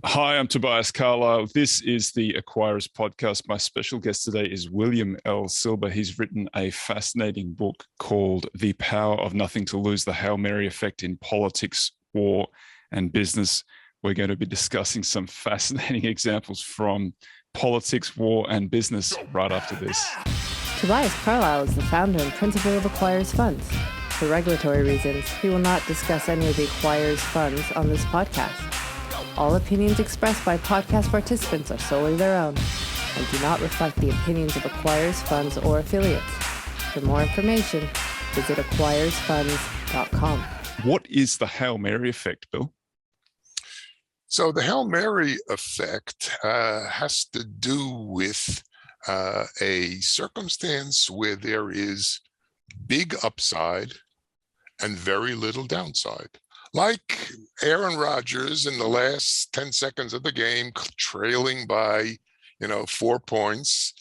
Hi, I'm Tobias Carlisle. This is the Acquirers Podcast. My special guest today is William L. Silber. He's written a fascinating book called The Power of Nothing to Lose, the Hail Mary Effect in Politics, War, and Business. We're going to be discussing some fascinating examples from politics, war, and business right after this. Tobias Carlisle is the founder and principal of Acquirers Funds. For regulatory reasons, he will not discuss any of the Acquirers Funds on this podcast. All opinions expressed by podcast participants are solely their own and do not reflect the opinions of Acquirers Funds or affiliates. For more information, visit acquirersfunds.com. What is the Hail Mary effect, Bill? So the Hail Mary effect has to do with a circumstance where there is big upside and very little downside. Like Aaron Rodgers in the last 10 seconds of the game, trailing by, 4 points.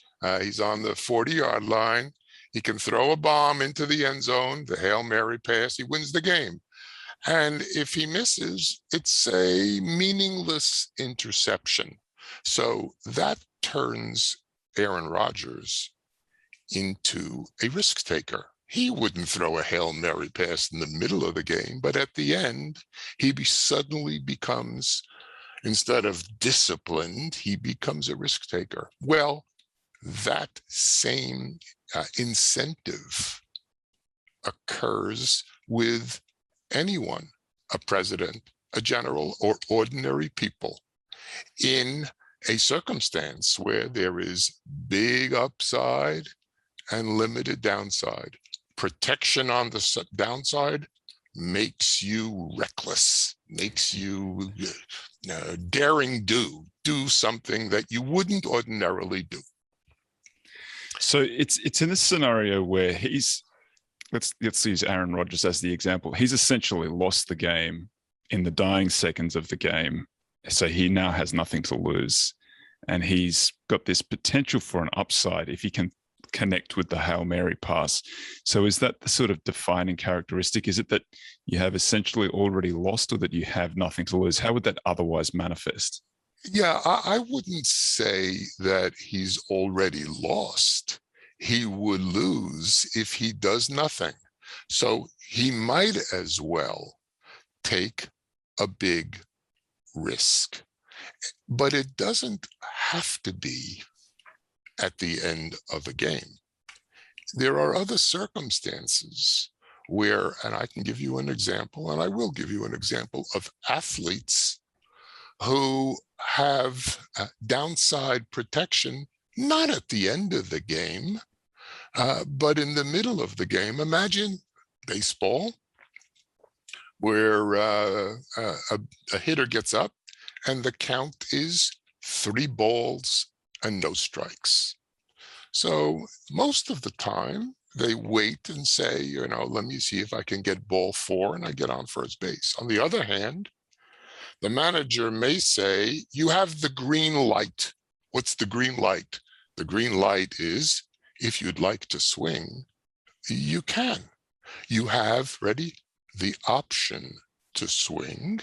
He's on the 40-yard line. He can throw a bomb into the end zone, the Hail Mary pass. He wins the game. And if he misses, it's a meaningless interception. So that turns Aaron Rodgers into a risk taker. He wouldn't throw a Hail Mary pass in the middle of the game, but at the end, he suddenly becomes, instead of disciplined, he becomes a risk taker. Well, that same incentive occurs with anyone, a president, a general, or ordinary people in a circumstance where there is big upside and limited downside. Protection on the downside makes you reckless, makes you daring do something that you wouldn't ordinarily do. So it's in a scenario where let's use Aaron Rodgers as the example. He's essentially lost the game in the dying seconds of the game. So he now has nothing to lose. And he's got this potential for an upside if he can connect with the Hail Mary pass. So is that the sort of defining characteristic? Is it that you have essentially already lost or that you have nothing to lose? How would that otherwise manifest? Yeah, I wouldn't say that he's already lost. He would lose if he does nothing. So he might as well take a big risk. But it doesn't have to be at the end of a game. There are other circumstances where, and I can give you an example, and I will give you an example of athletes who have downside protection, not at the end of the game, but in the middle of the game. Imagine baseball, where a hitter gets up and the count is 3 balls and no strikes. So most of the time they wait and say, let me see if I can get ball 4 and I get on first base. On the other hand, the manager may say, you have the green light. What's the green light? The green light is, if you'd like to swing, you can. You have, ready, the option to swing.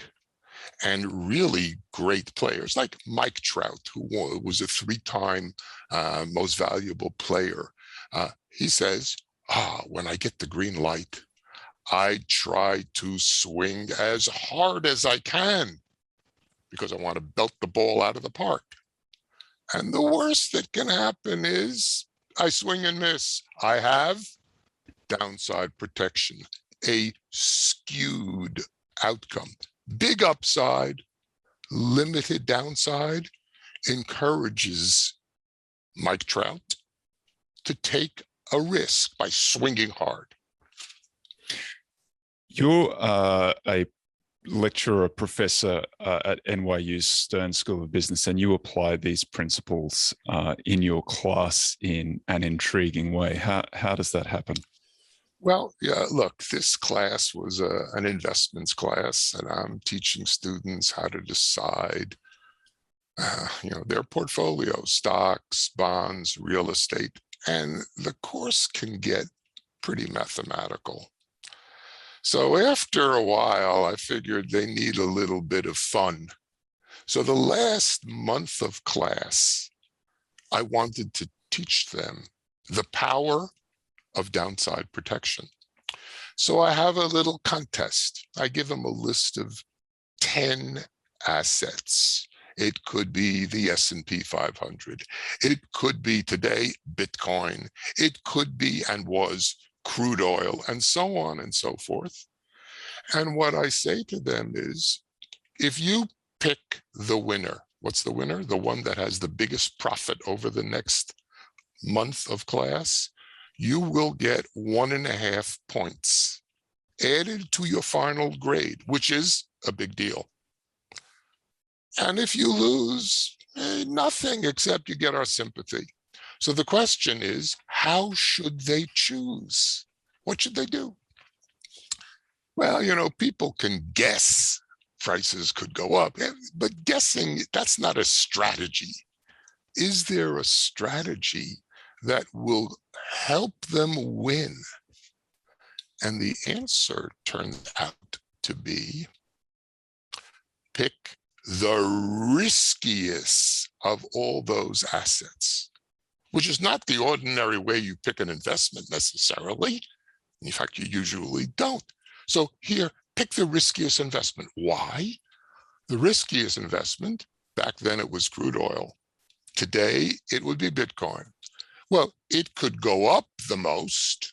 And really great players like Mike Trout, who was a 3-time most valuable player. He says, when I get the green light, I try to swing as hard as I can because I want to belt the ball out of the park. And the worst that can happen is I swing and miss. I have downside protection, a skewed outcome. Big upside, limited downside encourages Mike Trout to take a risk by swinging hard. You're a lecturer, professor at NYU's Stern School of Business, and you apply these principles in your class in an intriguing way. How does that happen? Well, yeah, look, this class was an investments class, and I'm teaching students how to decide, their portfolio, stocks, bonds, real estate, and the course can get pretty mathematical. So after a while, I figured they need a little bit of fun. So the last month of class, I wanted to teach them the power of downside protection. So I have a little contest. I give them a list of 10 assets. It could be the S&P 500. It could be today, Bitcoin. It could be and was crude oil, and so on and so forth. And what I say to them is, if you pick the winner, what's the winner? The one that has the biggest profit over the next month of class, you will get 1.5 points added to your final grade, which is a big deal. And if you lose, nothing, except you get our sympathy. So the question is, how should they choose? What should they do? Well, people can guess prices could go up, but guessing, that's not a strategy. Is there a strategy that will help them win? And the answer turned out to be, pick the riskiest of all those assets, which is not the ordinary way you pick an investment necessarily. In fact, you usually don't. So here, pick the riskiest investment. Why? The riskiest investment, back then it was crude oil. Today, it would be Bitcoin. Well, it could go up the most,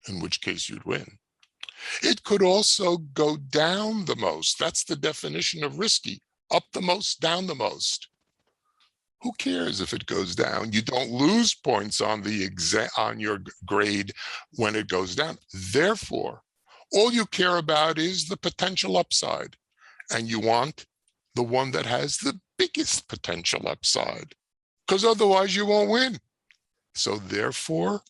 in which case you'd win. It could also go down the most. That's the definition of risky. Up the most, down the most. Who cares if it goes down? You don't lose points on your grade when it goes down. Therefore, all you care about is the potential upside. And you want the one that has the biggest potential upside, because otherwise you won't win. So therefore,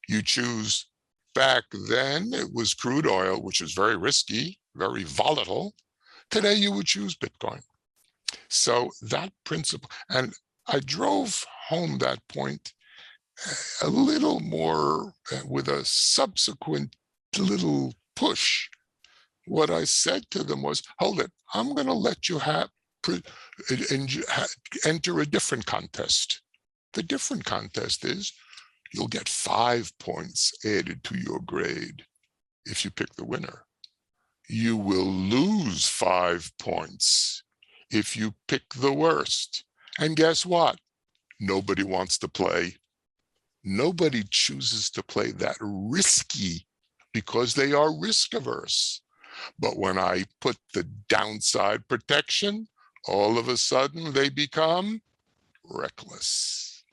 you choose, back then it was crude oil, which is very risky, very volatile. Today you would choose Bitcoin. So that principle, and I drove home that point a little more with a subsequent little push. What I said to them was, hold it, I'm going to let you enter a different contest. The different contest is, you'll get 5 points added to your grade if you pick the winner. You will lose 5 points if you pick the worst. And guess what? Nobody wants to play. Nobody chooses to play that risky because they are risk averse. But when I put the downside protection, all of a sudden they become reckless.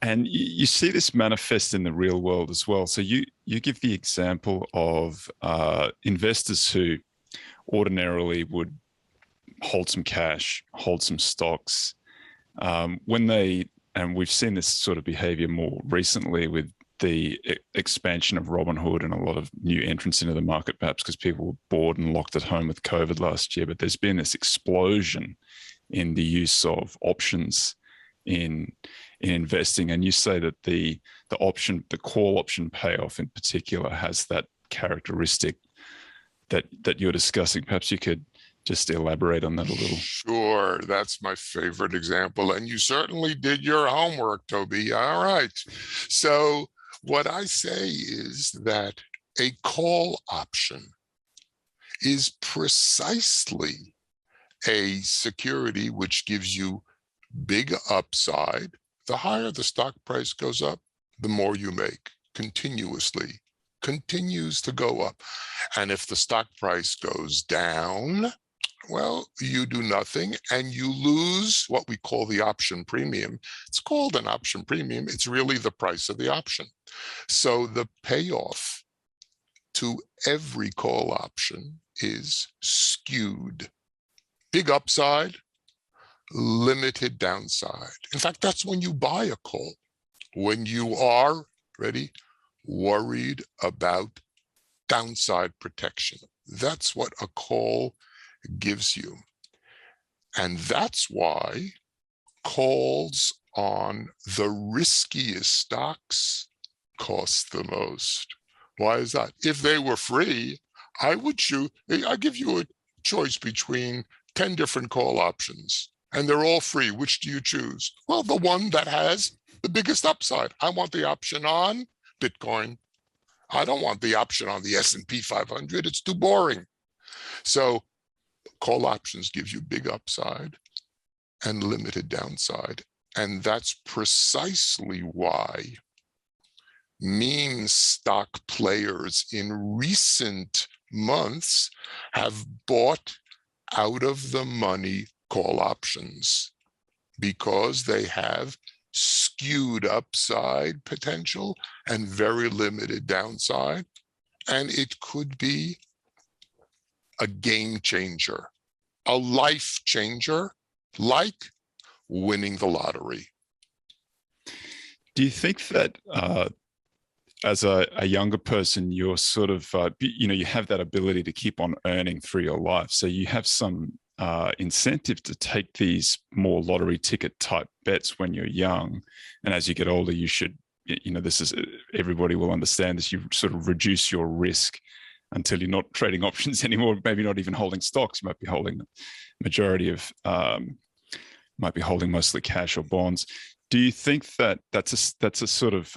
And you see this manifest in the real world as well. So you give the example of investors who ordinarily would hold some cash, hold some stocks. And we've seen this sort of behavior more recently with the expansion of Robinhood and a lot of new entrants into the market, perhaps because people were bored and locked at home with COVID last year. But there's been this explosion in the use of options in investing. And you say that the call option payoff in particular has that characteristic that you're discussing. Perhaps you could just elaborate on that a little. Sure, that's my favorite example. And you certainly did your homework, Toby. All right. So what I say is that a call option is precisely a security which gives you big upside. The higher the stock price goes up, the more you make continuously, continues to go up. And if the stock price goes down, well, you do nothing and you lose what we call the option premium. It's called an option premium. It's really the price of the option. So the payoff to every call option is skewed. Big upside, limited downside. In fact, that's when you buy a call, when you are, ready, worried about downside protection. That's what a call gives you. And that's why calls on the riskiest stocks cost the most. Why is that? If they were free, I would choose, I give you a choice between 10 different call options, and they're all free. Which do you choose? Well, the one that has the biggest upside. I want the option on Bitcoin. I don't want the option on the S&P 500. It's too boring. So call options gives you big upside and limited downside. And that's precisely why meme stock players in recent months have bought out of the money call options, because they have skewed upside potential and very limited downside. And it could be a game changer, a life changer, like winning the lottery. Do you think that as a younger person, you're sort of, you have that ability to keep on earning through your life? So you have some incentive to take these more lottery ticket type bets when you're young. And as you get older, you should, everybody will understand this. You sort of reduce your risk until you're not trading options anymore, maybe not even holding stocks. You might be holding majority of, might be holding mostly cash or bonds. Do you think that that's a sort of,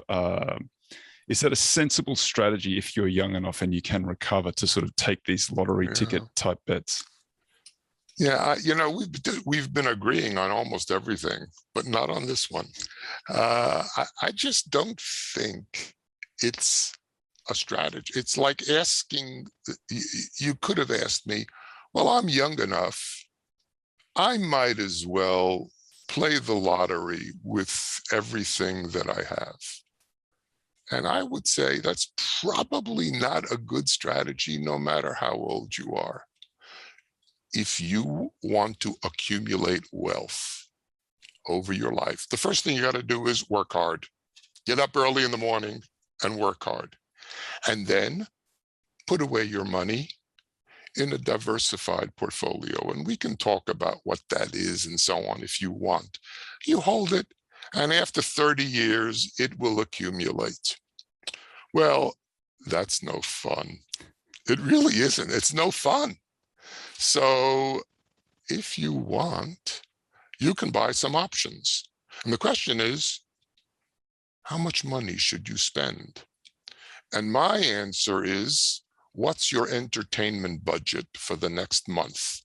is that a sensible strategy if you're young enough and you can recover to sort of take these lottery ticket type bets? Yeah, we've been agreeing on almost everything, but not on this one. I just don't think it's a strategy. It's like asking, you could have asked me, well, I'm young enough, I might as well play the lottery with everything that I have. And I would say that's probably not a good strategy, no matter how old you are. If you want to accumulate wealth over your life, the first thing you got to do is work hard. Get up early in the morning and work hard. And then put away your money in a diversified portfolio. And we can talk about what that is and so on if you want. You hold it, and after 30 years, it will accumulate. Well, that's no fun. It really isn't. It's no fun. So if you want, you can buy some options. And the question is, how much money should you spend? And my answer is, what's your entertainment budget for the next month?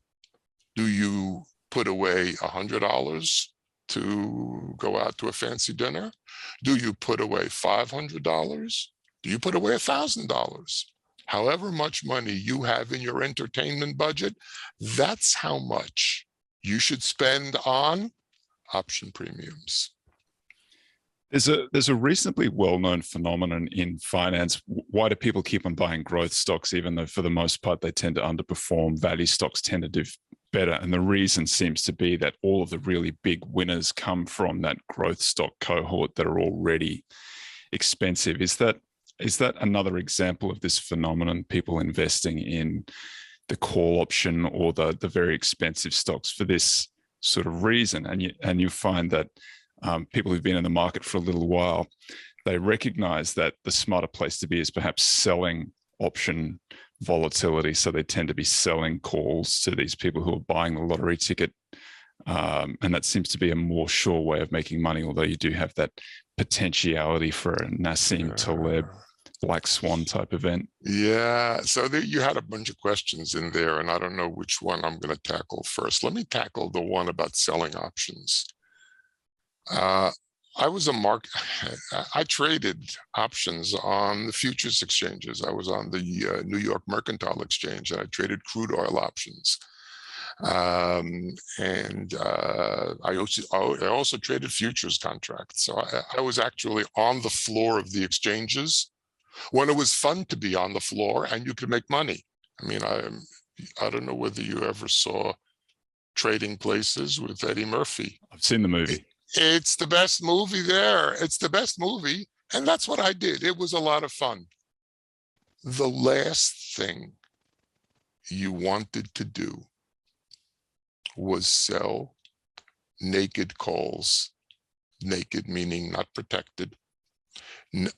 Do you put away $100 to go out to a fancy dinner? Do you put away $500? Do you put away $1,000? However much money you have in your entertainment budget, that's how much you should spend on option premiums. There's a reasonably well-known phenomenon in finance. Why do people keep on buying growth stocks, even though for the most part they tend to underperform? Value stocks tend to do better. And the reason seems to be that all of the really big winners come from that growth stock cohort that are already expensive. Is that another example of this phenomenon, people investing in the call option or the very expensive stocks for this sort of reason? And you find that people who've been in the market for a little while, they recognize that the smarter place to be is perhaps selling option volatility. So they tend to be selling calls to these people who are buying the lottery ticket. And that seems to be a more sure way of making money, although you do have that potentiality for a Nassim Taleb Black Swan type event. Yeah, so you had a bunch of questions in there, and I don't know which one I'm going to tackle first. Let me tackle the one about selling options. I traded options on the futures exchanges. I was on the New York Mercantile Exchange, and I traded crude oil options. I also traded futures contracts. So I was actually on the floor of the exchanges when it was fun to be on the floor and you could make money. I mean, I don't know whether you ever saw Trading Places with Eddie Murphy. I've seen the movie. It's the best movie there. It's the best movie. And that's what I did. It was a lot of fun. The last thing you wanted to do was sell naked calls, naked meaning not protected,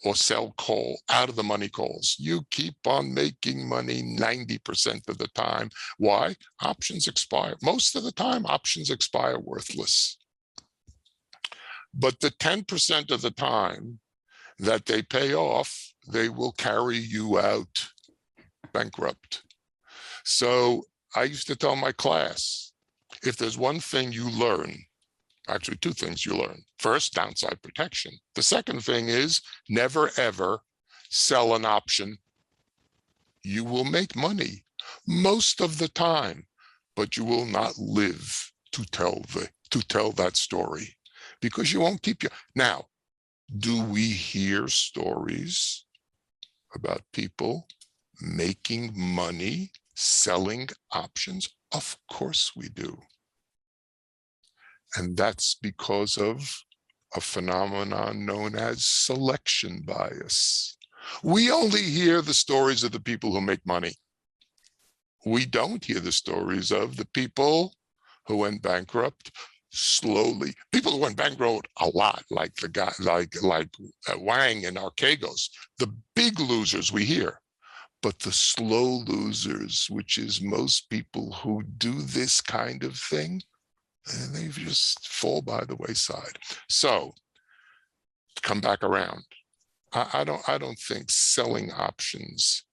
or sell call, out of the money calls. You keep on making money 90% of the time. Why? Options expire. Most of the time, options expire worthless. But the 10% of the time that they pay off, they will carry you out bankrupt. So I used to tell my class, if there's one thing you learn, actually two things you learn. First, downside protection. The second thing is never ever sell an option. You will make money most of the time, but you will not live to tell that story because you won't keep your. Now, do we hear stories about people making money selling options? Of course we do. And that's because of a phenomenon known as selection bias. We only hear the stories of the people who make money. We don't hear the stories of the people who went bankrupt slowly. People who went bankrupt a lot, like the guy, like Wang and Archegos. The big losers we hear, but the slow losers, which is most people who do this kind of thing, and they just fall by the wayside. So, come back around. I don't think selling options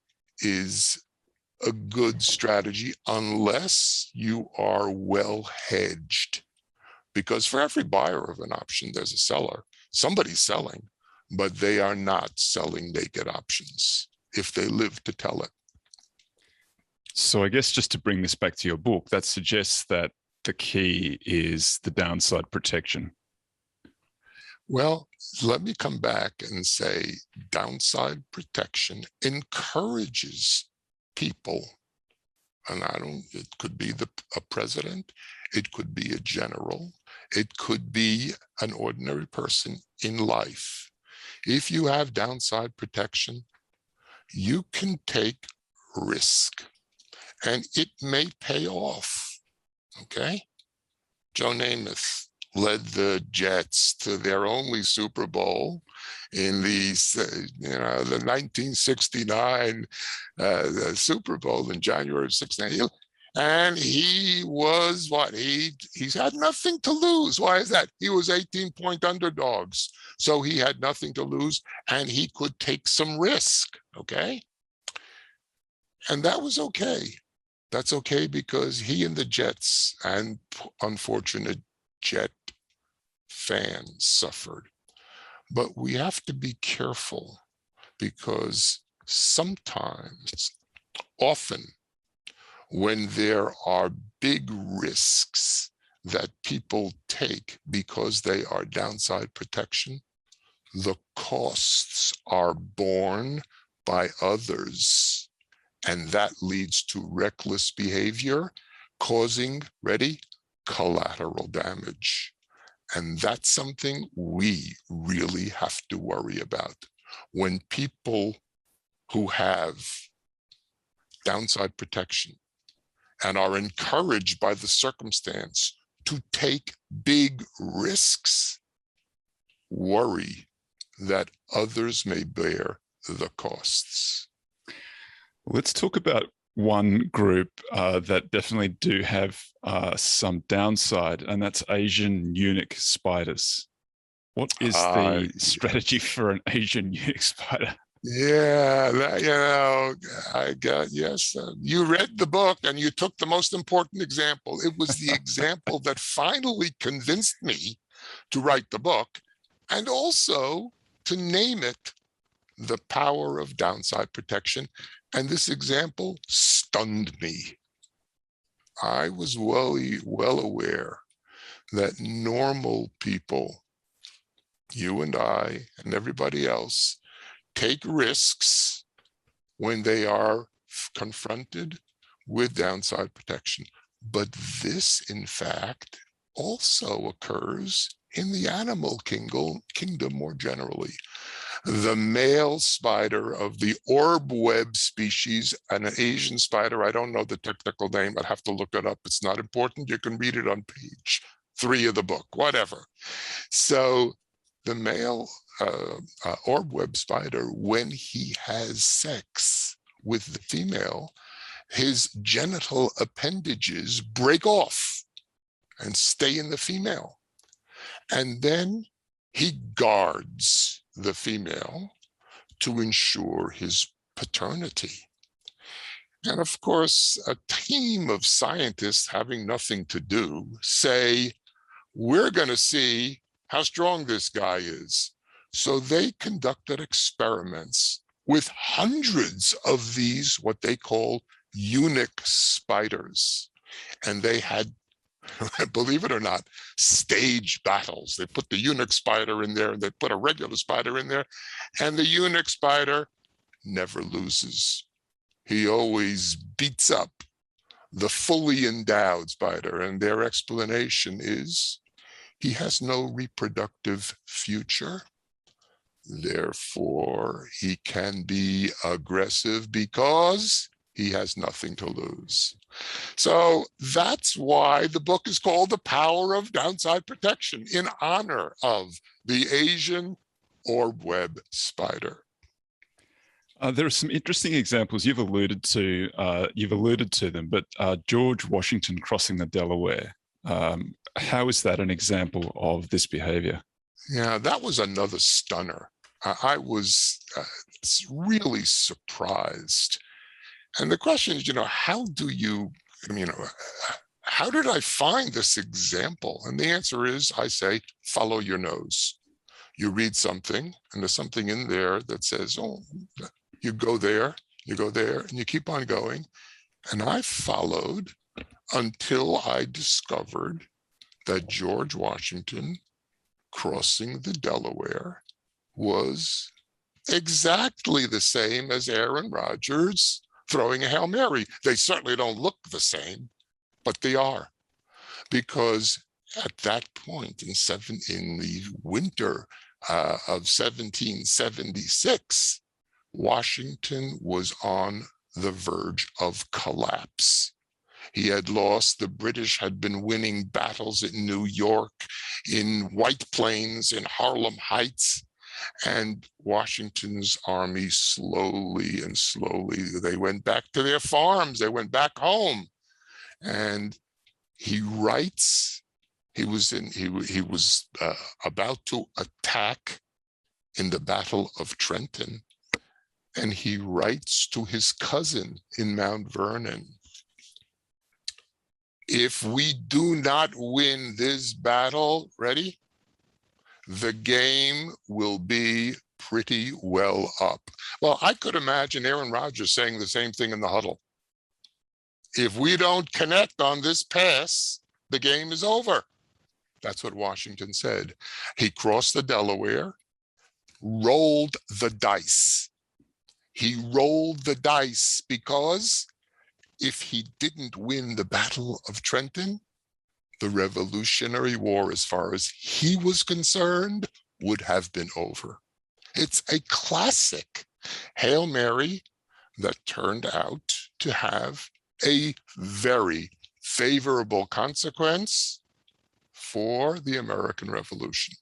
is a good strategy unless you are well hedged. Because for every buyer of an option, there's a seller. Somebody's selling, but they are not selling naked options if they live to tell it. So I guess just to bring this back to your book, that suggests that the key is the downside protection. Well, let me come back and say downside protection encourages people, and it could be a president, it could be a general, it could be an ordinary person in life. If you have downside protection, you can take risk and it may pay off. Okay, Joe Namath led the Jets to their only Super Bowl in the 1969 Super Bowl in January of '69, and he was what he's had nothing to lose. Why is that? He was 18-point underdogs, so he had nothing to lose, and he could take some risk. Okay, and that was okay. That's okay because he and the Jets and unfortunate Jet fans suffered. But we have to be careful because sometimes, often, when there are big risks that people take because they are downside protection, the costs are borne by others. And that leads to reckless behavior, causing, ready, collateral damage. And that's something we really have to worry about. When people who have downside protection and are encouraged by the circumstance to take big risks, worry that others may bear the costs. Let's talk about one group that definitely do have some downside, and that's Asian eunuch spiders. What is the strategy for an Asian eunuch spider? Yeah, yes. You read the book and you took the most important example. It was the example that finally convinced me to write the book and also to name it The Power of Downside Protection. And this example stunned me. I was well aware that normal people, you and I and everybody else, take risks when they are confronted with downside protection. But this, in fact, also occurs in the animal kingdom more generally. The male spider of the orb web species, an Asian spider, I don't know the technical name, I'd have to look it up. It's not important. You can read it on page 3 of the book, whatever. So the male orb web spider, when he has sex with the female, his genital appendages break off and stay in the female. And then he guards the female to ensure his paternity. And of course, a team of scientists having nothing to do say, we're going to see how strong this guy is. So they conducted experiments with hundreds of these, what they call eunuch spiders. And they had, believe it or not, stage battles. They put the eunuch spider in there and they put a regular spider in there. And the eunuch spider never loses. He always beats up the fully endowed spider. And their explanation is he has no reproductive future. Therefore, he can be aggressive because he has nothing to lose. So that's why the book is called The Power of Downside Protection, in honor of the Asian orb web spider. There are some interesting examples you've alluded to them, but George Washington crossing the Delaware. How is that an example of this behavior? Yeah, that was another stunner. I was really surprised. And the question is, how do you, how did I find this example? And the answer is, I say, follow your nose. You read something, and there's something in there that says, oh, you go there, and you keep on going. And I followed until I discovered that George Washington crossing the Delaware was exactly the same as Aaron Rodgers throwing a Hail Mary. They certainly don't look the same, but they are. Because at that point in the winter of 1776, Washington was on the verge of collapse. He had lost. The British had been winning battles in New York, in White Plains, in Harlem Heights, and Washington's army slowly, they went back to their farms. They went back home. And he writes, he was about to attack in the Battle of Trenton. And he writes to his cousin in Mount Vernon, if we do not win this battle, ready? The game will be pretty well up. Well, I could imagine Aaron Rodgers saying the same thing in the huddle. If we don't connect on this pass, the game is over. That's what Washington said. He crossed the Delaware, rolled the dice. He rolled the dice because if he didn't win the Battle of Trenton, the Revolutionary War, as far as he was concerned, would have been over. It's a classic Hail Mary that turned out to have a very favorable consequence for the American Revolution.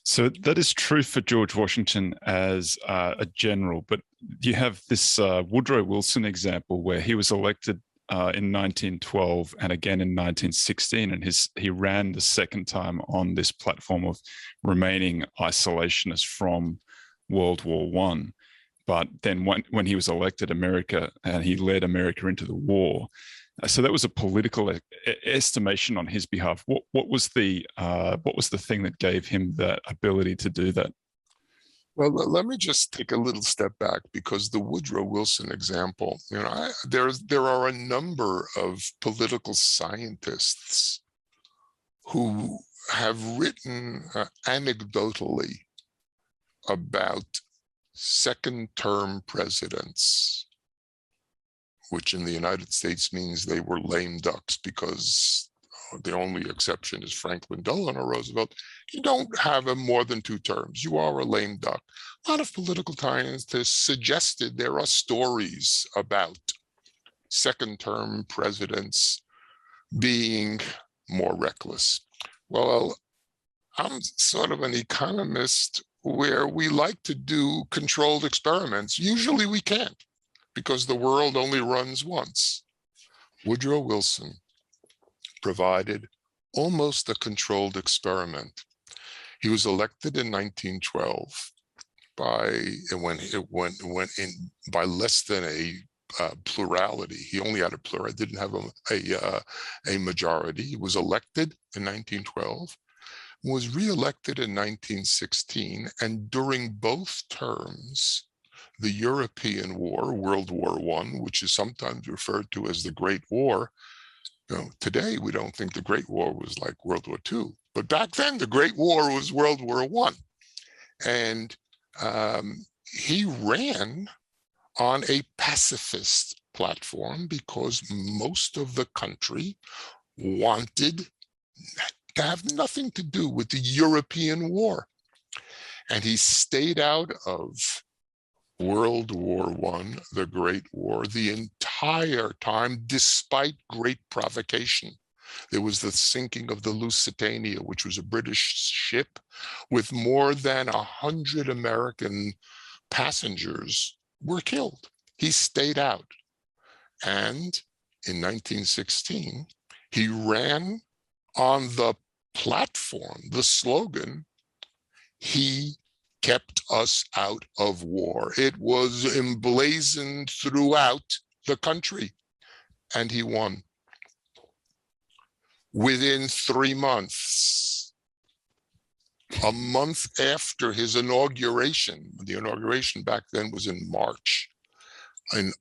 So that is true for George Washington as a general, but you have this Woodrow Wilson example where he was elected in 1912 and again in 1916, and he ran the second time on this platform of remaining isolationist from World War I. But then when he was elected, he led America into the war. So that was a political estimation on his behalf. What was the thing that gave him that ability to do that? Well, let me just take a little step back, because the Woodrow Wilson example, there are a number of political scientists who have written anecdotally about second-term presidents, which in the United States means they were lame ducks, because the only exception is Franklin Delano Roosevelt. You don't have more than 2 terms. You are a lame duck. A lot of political scientists suggested there are stories about second-term presidents being more reckless. Well, I'm sort of an economist where we like to do controlled experiments. Usually we can't because the world only runs once. Woodrow Wilson provided almost a controlled experiment. He was elected in 1912 went in by less than a plurality. He only had a plurality, didn't have a majority. He was elected in 1912, was reelected in 1916, and during both terms, the European War, World War I, which is sometimes referred to as the Great War. Today we don't think the Great War was like World War II, but back then the Great War was World War I. And he ran on a pacifist platform because most of the country wanted to have nothing to do with the European war. And he stayed out of World War I, the Great War, the entire time, despite great provocation. There was the sinking of the Lusitania, which was a British ship with more than 100 American passengers were killed. He stayed out. And in 1916, he ran on the platform, the slogan, "He kept us out of war." It was emblazoned throughout the country, and he won. Within 3 months, a month after his inauguration, the inauguration back then was in March, in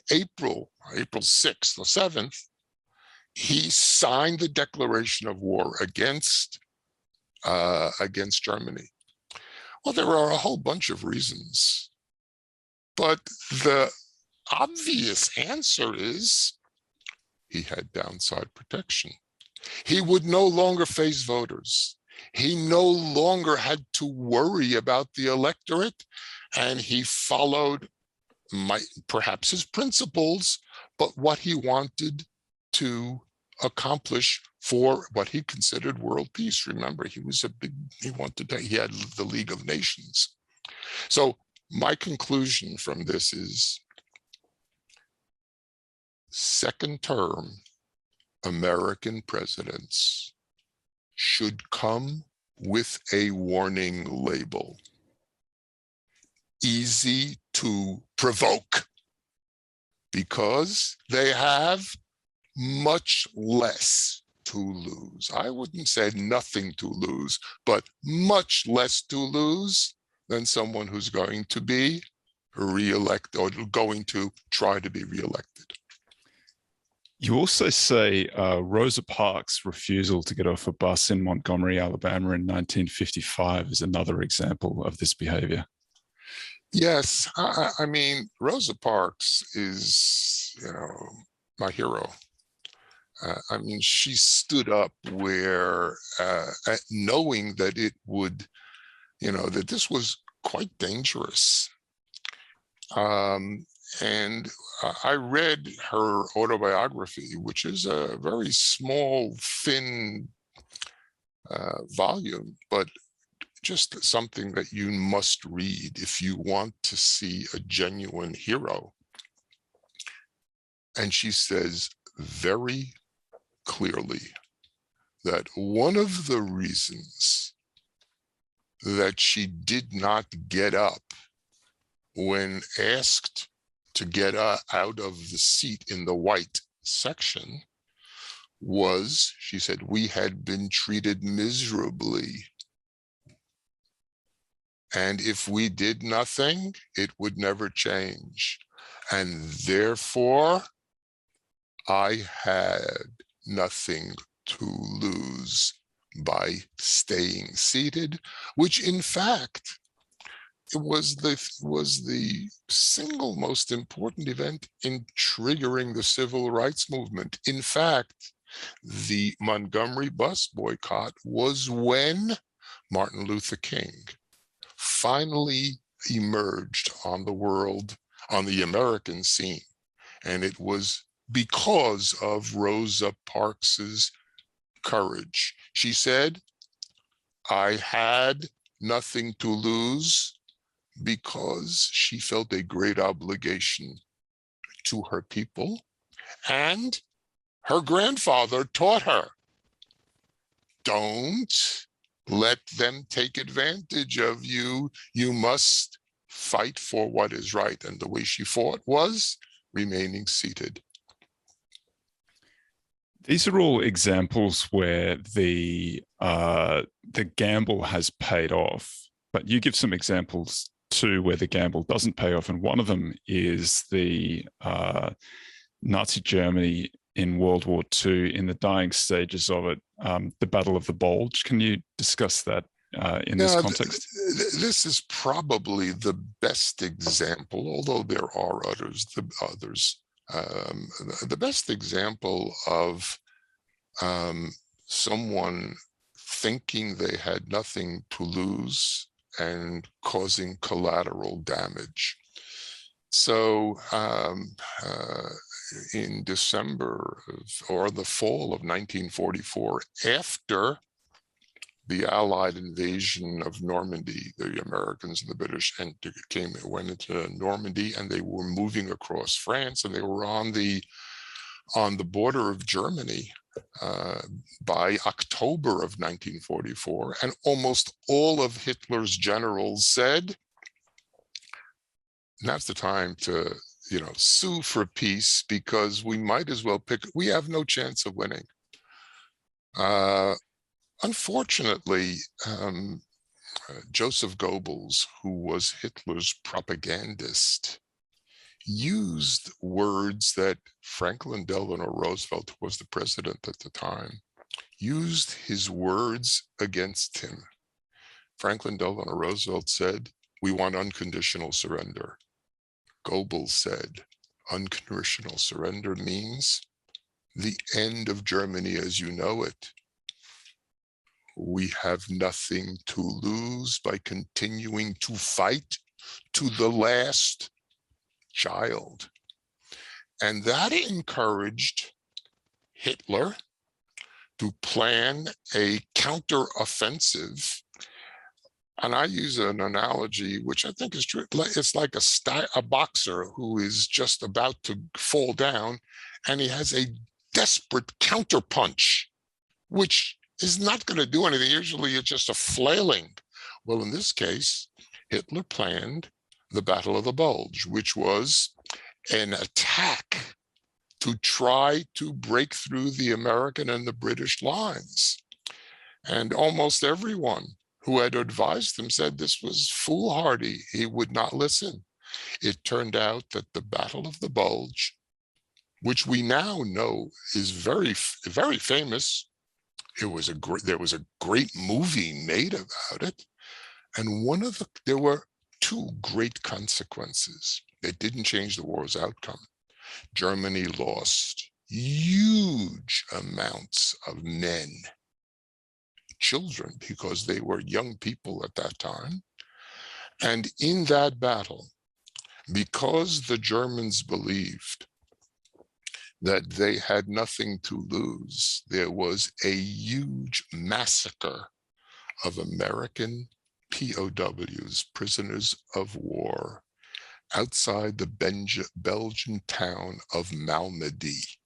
April 6th or 7th, he signed the declaration of war against Germany. Well, there are a whole bunch of reasons, but the obvious answer is he had downside protection. He would no longer face voters. He no longer had to worry about the electorate, and he followed perhaps his principles, but what he wanted to accomplish for what he considered world peace. Remember, he had the League of Nations. So my conclusion from this is second term American presidents should come with a warning label. Easy to provoke, because they have much less to lose. I wouldn't say nothing to lose, but much less to lose than someone who's going to be reelected or going to try to be reelected. You also say Rosa Parks' refusal to get off a bus in Montgomery, Alabama in 1955 is another example of this behavior. Yes, I mean, Rosa Parks is, my hero. I mean, she stood up where, knowing that it would, that this was quite dangerous. And I read her autobiography, which is a very small, thin volume, but just something that you must read if you want to see a genuine hero. And she says very clearly that one of the reasons that she did not get up when asked to get out of the seat in the white section was, she said, we had been treated miserably. And if we did nothing, it would never change. And therefore, I had nothing to lose by staying seated, which in fact, it was the single most important event in triggering the civil rights movement. In fact, the Montgomery bus boycott was when Martin Luther King finally emerged on the American scene. And it was because of Rosa Parks's courage. She said, I had nothing to lose because she felt a great obligation to her people, and her grandfather taught her, don't let them take advantage of you. You must fight for what is right. And the way she fought was remaining seated. These are all examples where the gamble has paid off, but you give some examples too where the gamble doesn't pay off, and one of them is the Nazi Germany in World War II, in the dying stages of it, the Battle of the Bulge. Can you discuss that in this context? This is probably the best example, although there are others. The best example of someone thinking they had nothing to lose and causing collateral damage. So in December or the fall of 1944, after the Allied invasion of Normandy, the Americans and the British went into Normandy, and they were moving across France, and they were on the border of Germany by October of 1944, and almost all of Hitler's generals said, now's the time to, sue for peace, because we might as well we have no chance of winning. Unfortunately, Joseph Goebbels, who was Hitler's propagandist, used words that Franklin Delano Roosevelt, who was the president at the time, used his words against him. Franklin Delano Roosevelt said, "We want unconditional surrender." Goebbels said, "Unconditional surrender means the end of Germany as you know it. We have nothing to lose by continuing to fight to the last child." And that encouraged Hitler to plan a counteroffensive. And I use an analogy, which I think is true. It's like a boxer who is just about to fall down, and he has a desperate counterpunch, which is not going to do anything. Usually it's just a flailing. Well, in this case, Hitler planned the Battle of the Bulge, which was an attack to try to break through the American and the British lines. And almost everyone who had advised him said this was foolhardy. He would not listen. It turned out that the Battle of the Bulge, which we now know is very, very famous, there was a great movie made about it. And there were two great consequences. It didn't change the war's outcome. Germany lost huge amounts of men, children, because they were young people at that time. And in that battle, because the Germans believed that they had nothing to lose, there was a huge massacre of American POWs, prisoners of war, outside the Belgian town of Malmedy.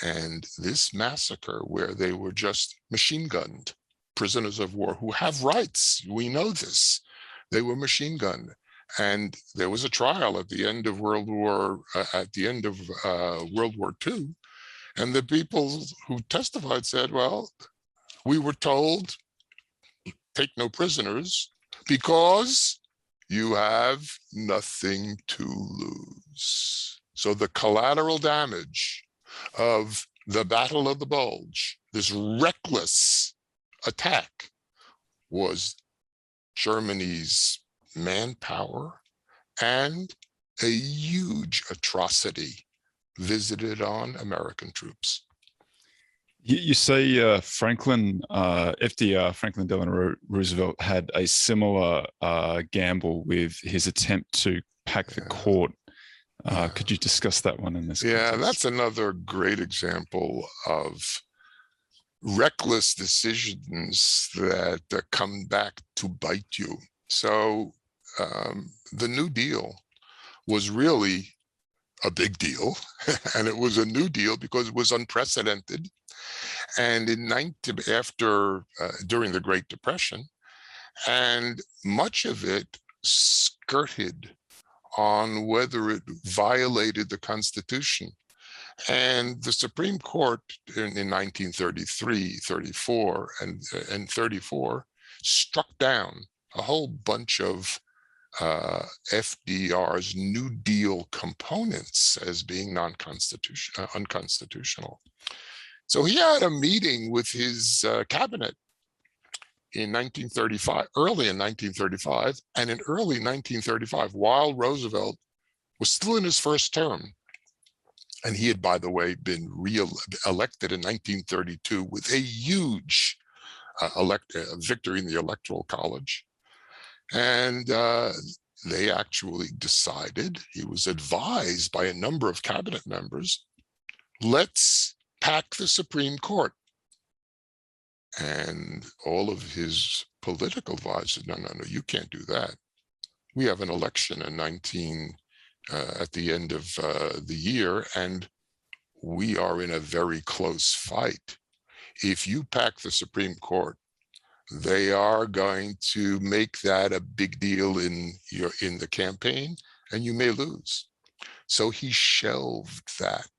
And this massacre, where they were just machine gunned, prisoners of war who have rights, we know this, they were machine gunned. And there was a trial at the end of World War II, and the people who testified said, "Well, we were told take no prisoners because you have nothing to lose." So the collateral damage of the Battle of the Bulge, this reckless attack, was Germany's manpower and a huge atrocity visited on American troops. You say Franklin Delano Roosevelt had a similar gamble with his attempt to pack the court. Could you discuss that one in this context? That's another great example of reckless decisions that come back to bite you. So the New Deal was really a big deal, and it was a new deal because it was unprecedented. And during the Great Depression, and much of it skirted on whether it violated the Constitution. And the Supreme Court in 1933, 34, and 34 struck down a whole bunch of FDR's New Deal components as being unconstitutional. So he had a meeting with his cabinet in 1935, early in 1935, and in early 1935, while Roosevelt was still in his first term. And he had, by the way, been elected in 1932 with a huge victory in the Electoral College. And they actually decided, he was advised by a number of cabinet members, let's pack the Supreme Court. And all of his political advisors said, no, you can't do that. We have an election in at the end of the year, and we are in a very close fight. If you pack the Supreme Court, they are going to make that a big deal in the campaign, and you may lose. So he shelved that.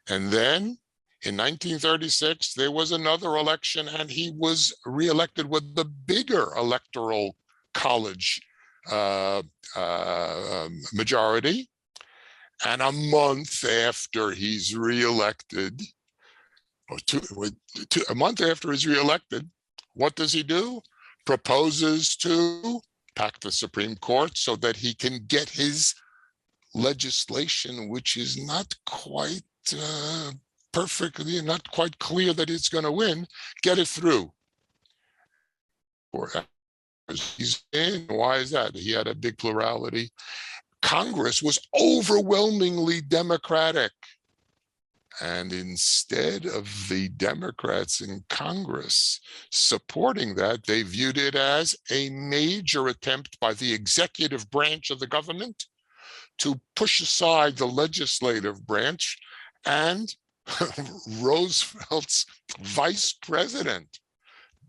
And then in 1936, there was another election, and he was reelected with the bigger electoral college majority. And a month after he's reelected, a month after he's reelected, what does he do? Proposes to pack the Supreme Court so that he can get his legislation, which is not quite perfectly, not quite clear that it's going to win, get it through. He's in. Why is that? He had a big plurality. Congress was overwhelmingly Democratic. And instead of the Democrats in Congress supporting that, they viewed it as a major attempt by the executive branch of the government to push aside the legislative branch. And Roosevelt's vice president,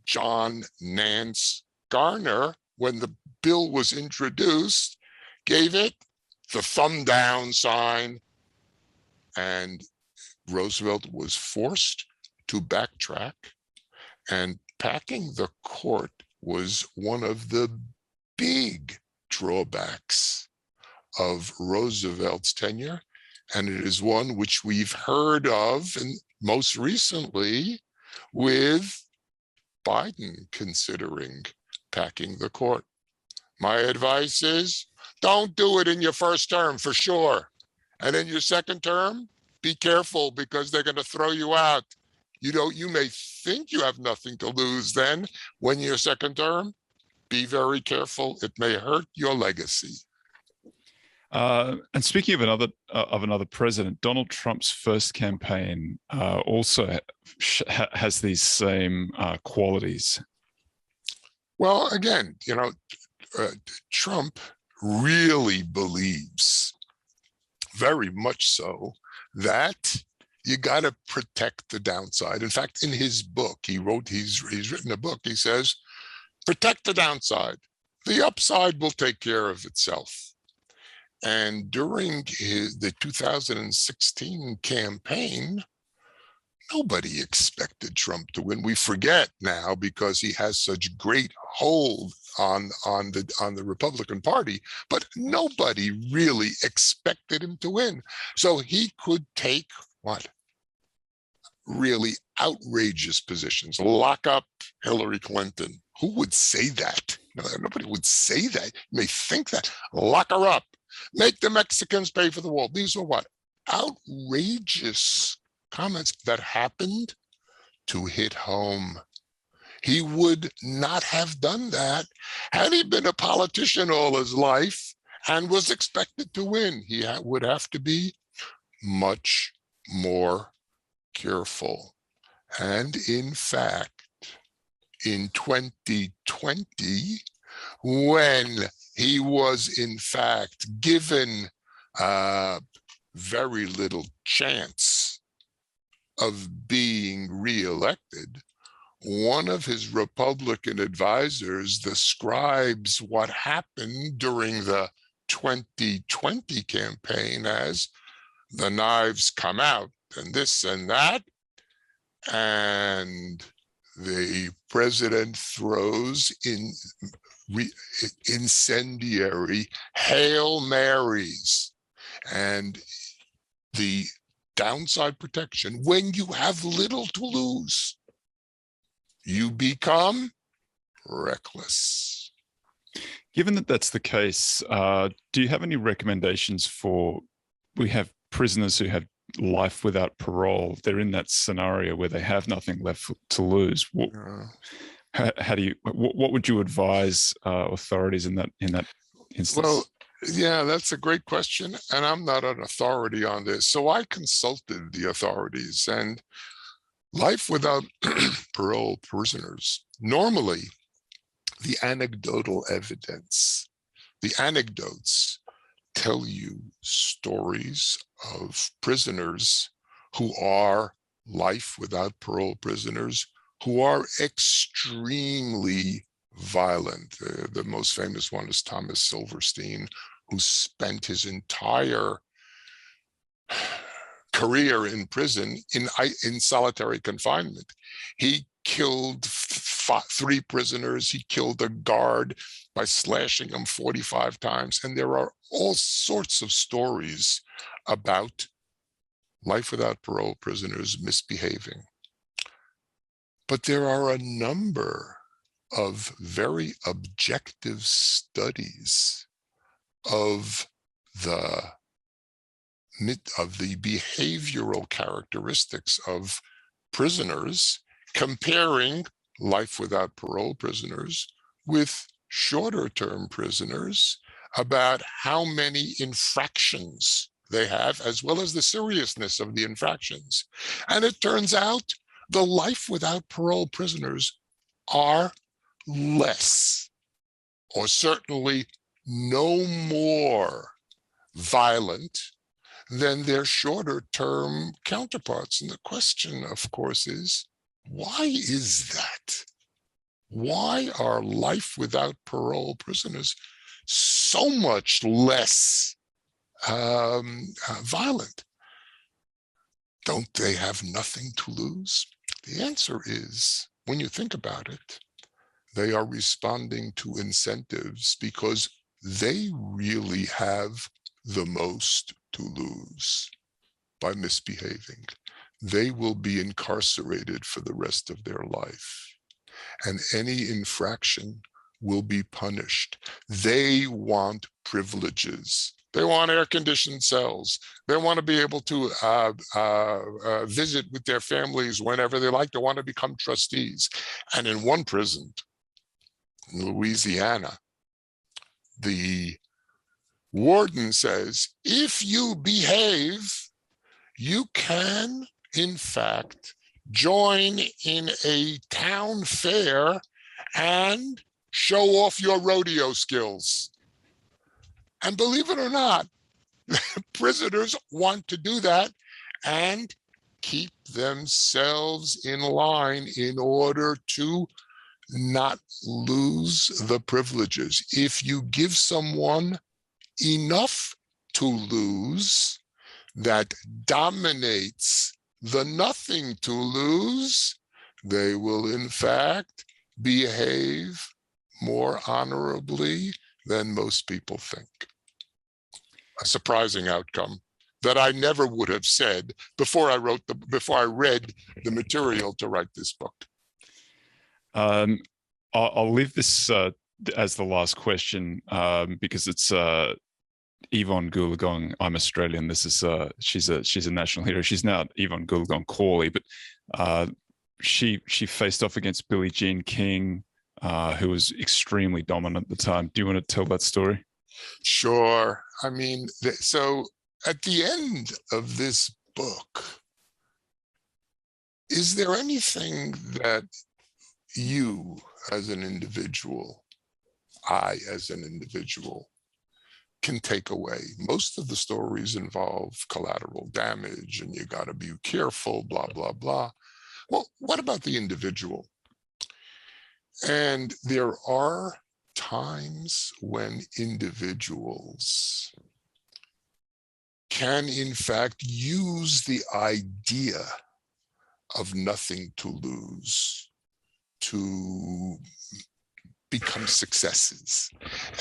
John Nance Garner, when the bill was introduced, gave it the thumb down sign, and Roosevelt was forced to backtrack, and packing the court was one of the big drawbacks of Roosevelt's tenure, and it is one which we've heard of, and most recently with Biden considering packing the court. My advice is, don't do it in your first term for sure. And in your second term, be careful, because they're going to throw you out. You may think you have nothing to lose then when you're second term. Be very careful. It may hurt your legacy. And speaking of another president, Donald Trump's first campaign also has these same qualities. Well, again, Trump really believes, very much so, that you got to protect the downside. In fact, in his book, he's written a book. He says, protect the downside. The upside will take care of itself. And during the 2016 campaign, nobody expected Trump to win. We forget now because he has such great hold on the Republican Party, but nobody really expected him to win. So he could take what? Really outrageous positions. Lock up Hillary Clinton. Who would say that? Nobody would say that. You may think that. Lock her up. Make the Mexicans pay for the wall. These were what? Outrageous comments that happened to hit home. He would not have done that had he been a politician all his life and was expected to win. He would have to be much more careful. And in fact, in 2020, when he was in fact given very little chance of being reelected, one of his Republican advisors describes what happened during the 2020 campaign as the knives come out and this and that, and the president throws in incendiary Hail Marys. And the downside protection, when you have little to lose, you become reckless. Given that that's the case, do you have any recommendations for, we have prisoners who have life without parole. They're in that scenario where they have nothing left to lose. How do you, what would you advise authorities in that instance? Well, yeah, that's a great question. And I'm not an authority on this. So I consulted the authorities, and life without parole prisoners, normally the anecdotal evidence, the anecdotes tell you stories of prisoners who are life without parole prisoners who are extremely violent. The most famous one is Thomas Silverstein, who spent his entire career in prison in solitary confinement. He killed 3 prisoners. He killed a guard by slashing him 45 times. And there are all sorts of stories about life without parole prisoners misbehaving. But there are a number of very objective studies of the behavioral characteristics of prisoners, comparing life without parole prisoners with shorter term prisoners, about how many infractions they have, as well as the seriousness of the infractions. And it turns out the life without parole prisoners are less, or certainly no more violent than their shorter term counterparts. And the question, of course, is why is that? Why are life without parole prisoners so much less violent? Don't they have nothing to lose? The answer is, when you think about it, they are responding to incentives because they really have the most to lose by misbehaving. They will be incarcerated for the rest of their life, and any infraction will be punished. They want privileges. They want air-conditioned cells. They want to be able to visit with their families whenever they like. They want to become trustees. And in one prison in Louisiana, the warden says, if you behave, you can, in fact, join in a town fair and show off your rodeo skills. And believe it or not, prisoners want to do that and keep themselves in line in order to not lose the privileges. If you give someone enough to lose that dominates the nothing to lose, they will in fact behave more honorably than most people think. A surprising outcome that I never would have said before I read the material to write this book. I'll leave this as the last question because it's Yvonne Goolagong. I'm Australian. This is she's a national hero. She's now Yvonne Goolagong Cawley, but she faced off against Billie Jean King, who was extremely dominant at the time. Do you want to tell that story? Sure. I mean, so at the end of this book, is there anything that you as an individual, I as an individual, can take away? Most of the stories involve collateral damage and you got to be careful, blah, blah, blah. Well, what about the individual? And there are times when individuals can, in fact, use the idea of nothing to lose to become successes.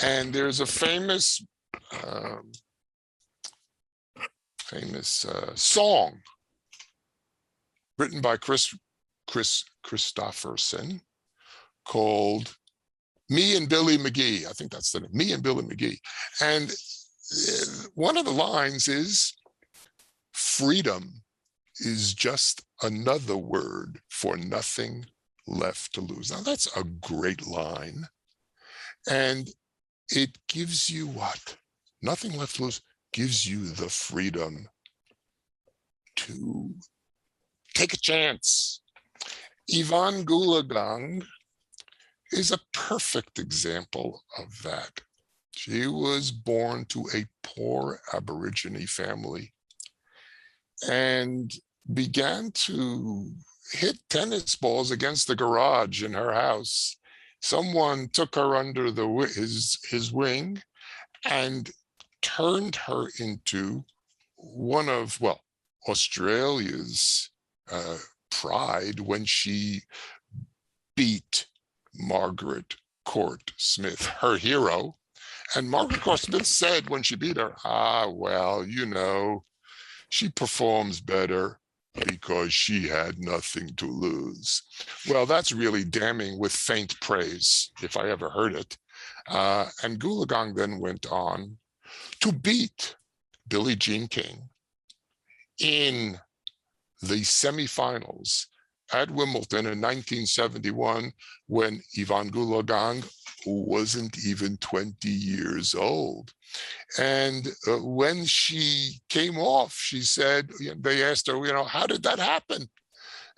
And there's a famous song written by Chris Christopherson called Me and Billy McGee. I think that's the name, Me and Billy McGee. And one of the lines is, freedom is just another word for nothing left to lose. Now that's a great line. And it gives you what? Nothing left to lose, gives you the freedom to take a chance. Yvonne Goolagong is a perfect example of that. She was born to a poor Aborigine family and began to hit tennis balls against the garage in her house. Someone took her under his wing and turned her into one of, well, Australia's pride when she beat Margaret Court Smith, her hero. And Margaret Court Smith said when she beat her, well, you know, she performs better because she had nothing to lose. Well, that's really damning with faint praise, if I ever heard it. And Goolagong then went on to beat Billie Jean King in the semifinals at Wimbledon in 1971, when Yvonne Goolagong wasn't even 20 years old. And when she came off, she said, they asked her, how did that happen?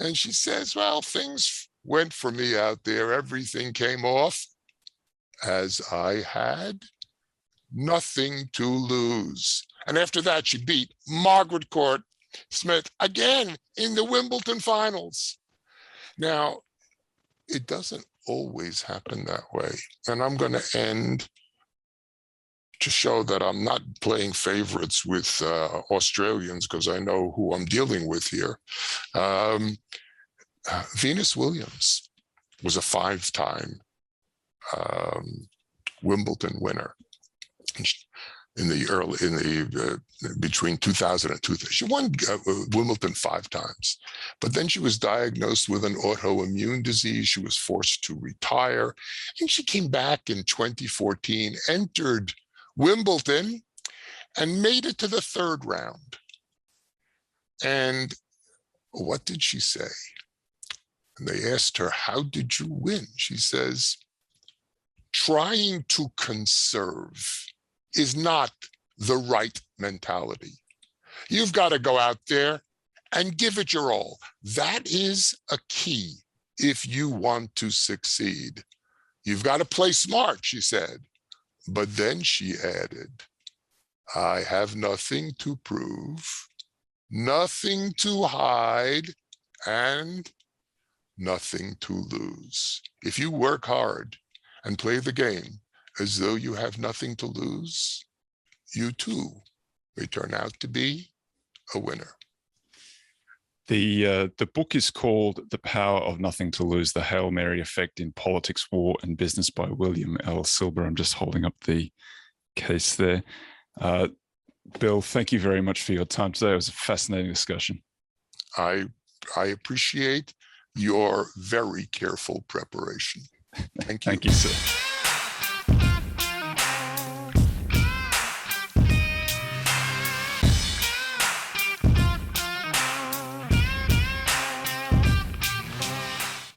And she says, well, things went for me out there. Everything came off as I had nothing to lose. And after that, she beat Margaret Court Smith again in the Wimbledon finals. Now, it doesn't always happen that way. And I'm going to end to show that I'm not playing favorites with Australians, because I know who I'm dealing with here. Venus Williams was a 5-time Wimbledon winner between 2000 and 2000. She won Wimbledon 5 times, but then she was diagnosed with an autoimmune disease. She was forced to retire, and she came back in 2014, entered Wimbledon, and made it to the 3rd round. And what did she say? And they asked her, how did you win? She says, trying to conserve is not the right mentality. You've got to go out there and give it your all. That is a key if you want to succeed. You've got to play smart, she said. But then she added, I have nothing to prove, nothing to hide, and nothing to lose. If you work hard and play the game as though you have nothing to lose, you too may turn out to be a winner. The book is called The Power of Nothing to Lose, The Hail Mary Effect in Politics, War and Business by William L. Silber. I'm just holding up the case there. Bill, thank you very much for your time today. It was a fascinating discussion. I appreciate your very careful preparation. Thank you. Thank you, sir.